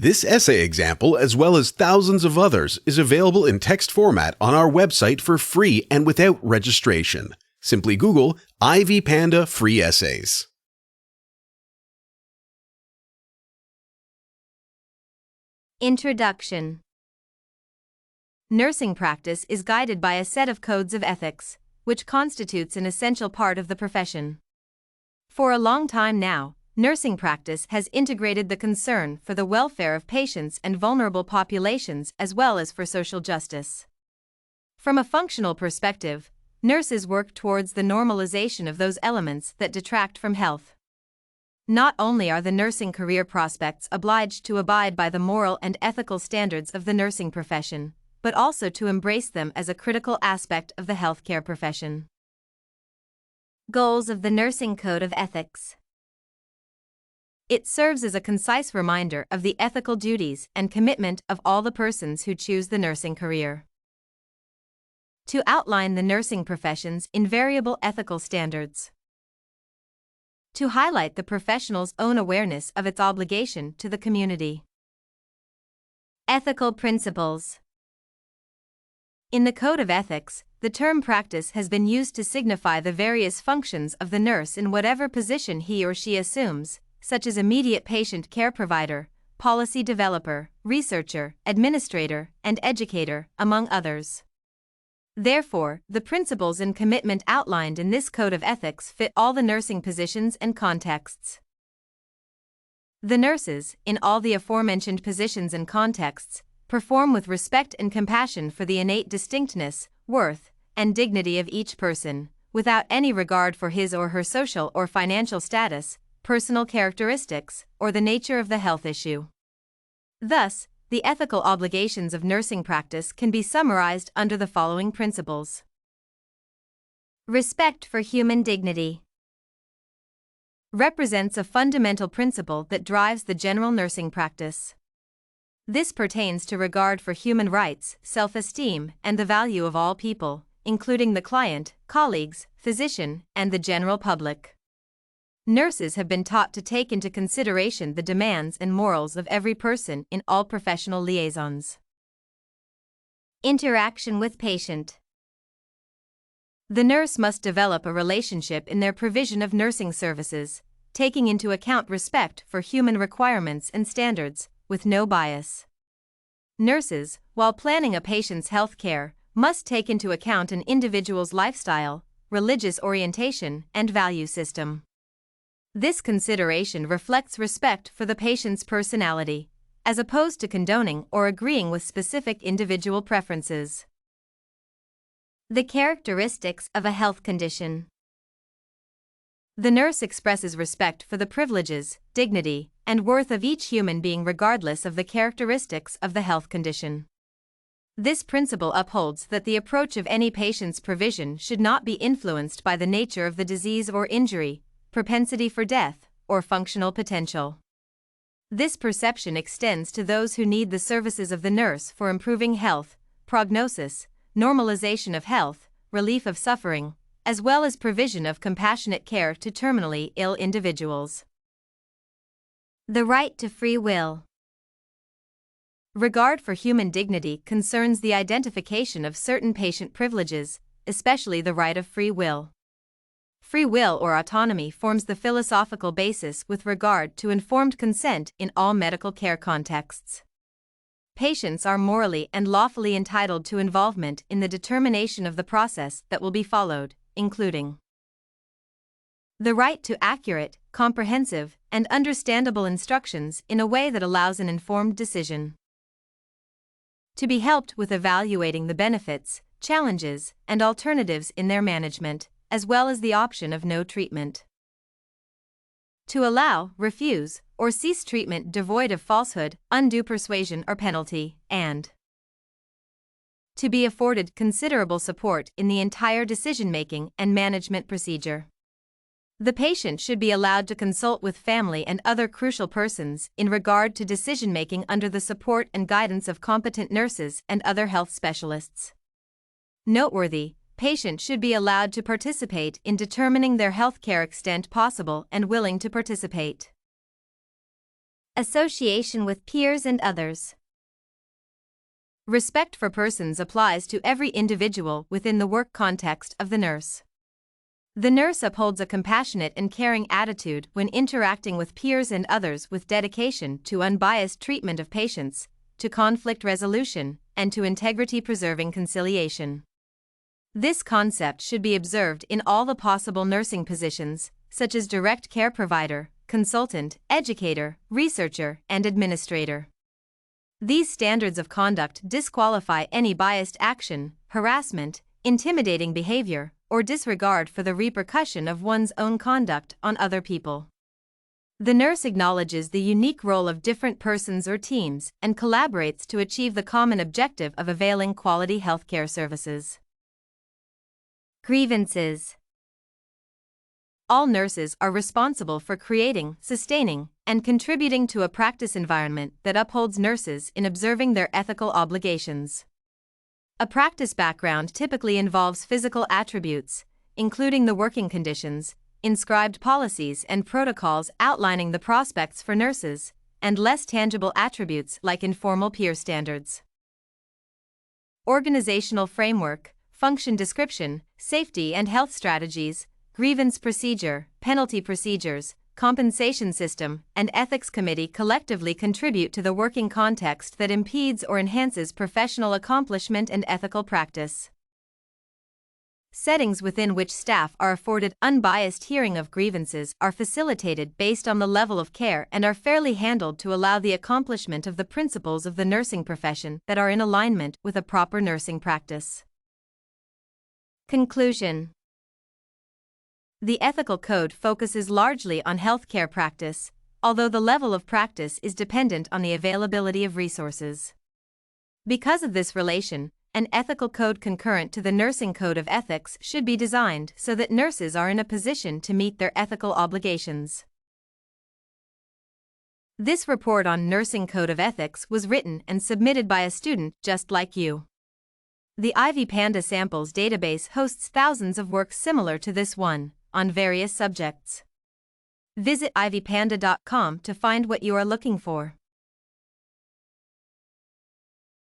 This essay example, as well as thousands of others, is available in text format on our website for free and without registration. Simply Google Ivy Panda Free Essays. Introduction. Nursing practice is guided by a set of codes of ethics, which constitutes an essential part of the profession. For a long time now, nursing practice has integrated the concern for the welfare of patients and vulnerable populations as well as for social justice. From a functional perspective, nurses work towards the normalization of those elements that detract from health. Not only are the nursing career prospects obliged to abide by the moral and ethical standards of the nursing profession, but also to embrace them as a critical aspect of the healthcare profession. Goals of the Nursing Code of Ethics. It serves as a concise reminder of the ethical duties and commitment of all the persons who choose the nursing career. To outline the nursing profession's invariable ethical standards. To highlight the professional's own awareness of its obligation to the community. Ethical principles. In the Code of Ethics, the term practice has been used to signify the various functions of the nurse in whatever position he or she assumes, such as immediate patient care provider, policy developer, researcher, administrator, and educator, among others. Therefore, the principles and commitment outlined in this Code of Ethics fit all the nursing positions and contexts. The nurses, in all the aforementioned positions and contexts, perform with respect and compassion for the innate distinctness, worth, and dignity of each person, without any regard for his or her social or financial status, personal characteristics, or the nature of the health issue. Thus, the ethical obligations of nursing practice can be summarized under the following principles. Respect for human dignity represents a fundamental principle that drives the general nursing practice. This pertains to regard for human rights, self-esteem, and the value of all people, including the client, colleagues, physician, and the general public. Nurses have been taught to take into consideration the demands and morals of every person in all professional liaisons. Interaction with patient. The nurse must develop a relationship in their provision of nursing services, taking into account respect for human requirements and standards, with no bias. Nurses, while planning a patient's health care, must take into account an individual's lifestyle, religious orientation, and value system. This consideration reflects respect for the patient's personality, as opposed to condoning or agreeing with specific individual preferences. The characteristics of a health condition. The nurse expresses respect for the privileges, dignity, and worth of each human being regardless of the characteristics of the health condition. This principle upholds that the approach of any patient's provision should not be influenced by the nature of the disease or injury, propensity for death, or functional potential. This perception extends to those who need the services of the nurse for improving health, prognosis, normalization of health, relief of suffering, as well as provision of compassionate care to terminally ill individuals. The right to free will. Regard for human dignity concerns the identification of certain patient privileges, especially the right of free will. Free will or autonomy forms the philosophical basis with regard to informed consent in all medical care contexts. Patients are morally and lawfully entitled to involvement in the determination of the process that will be followed, including the right to accurate, comprehensive, and understandable instructions in a way that allows an informed decision. To be helped with evaluating the benefits, challenges, and alternatives in their management, as well as the option of no treatment. To allow, refuse, or cease treatment devoid of falsehood, undue persuasion or penalty, and to be afforded considerable support in the entire decision-making and management procedure. The patient should be allowed to consult with family and other crucial persons in regard to decision-making under the support and guidance of competent nurses and other health specialists. Noteworthy, patients should be allowed to participate in determining their health care extent possible and willing to participate. Association with peers and others. Respect for persons applies to every individual within the work context of the nurse. The nurse upholds a compassionate and caring attitude when interacting with peers and others with dedication to unbiased treatment of patients, to conflict resolution, and to integrity-preserving conciliation. This concept should be observed in all the possible nursing positions, such as direct care provider, consultant, educator, researcher, and administrator. These standards of conduct disqualify any biased action, harassment, intimidating behavior, or disregard for the repercussion of one's own conduct on other people. The nurse acknowledges the unique role of different persons or teams and collaborates to achieve the common objective of availing quality healthcare services. Grievances. All nurses are responsible for creating, sustaining, and contributing to a practice environment that upholds nurses in observing their ethical obligations. A practice background typically involves physical attributes, including the working conditions, inscribed policies and protocols outlining the prospects for nurses, and less tangible attributes like informal peer standards. Organizational framework, function description, safety and health strategies, grievance procedure, penalty procedures, compensation system, and ethics committee collectively contribute to the working context that impedes or enhances professional accomplishment and ethical practice. Settings within which staff are afforded unbiased hearing of grievances are facilitated based on the level of care and are fairly handled to allow the accomplishment of the principles of the nursing profession that are in alignment with a proper nursing practice. Conclusion. The ethical code focuses largely on healthcare practice, although the level of practice is dependent on the availability of resources. Because of this relation, an ethical code concurrent to the nursing code of ethics should be designed so that nurses are in a position to meet their ethical obligations. This report on Nursing Code of Ethics was written and submitted by a student just like you. The Ivy Panda Samples database hosts thousands of works similar to this one, on various subjects. Visit ivypanda.com to find what you are looking for.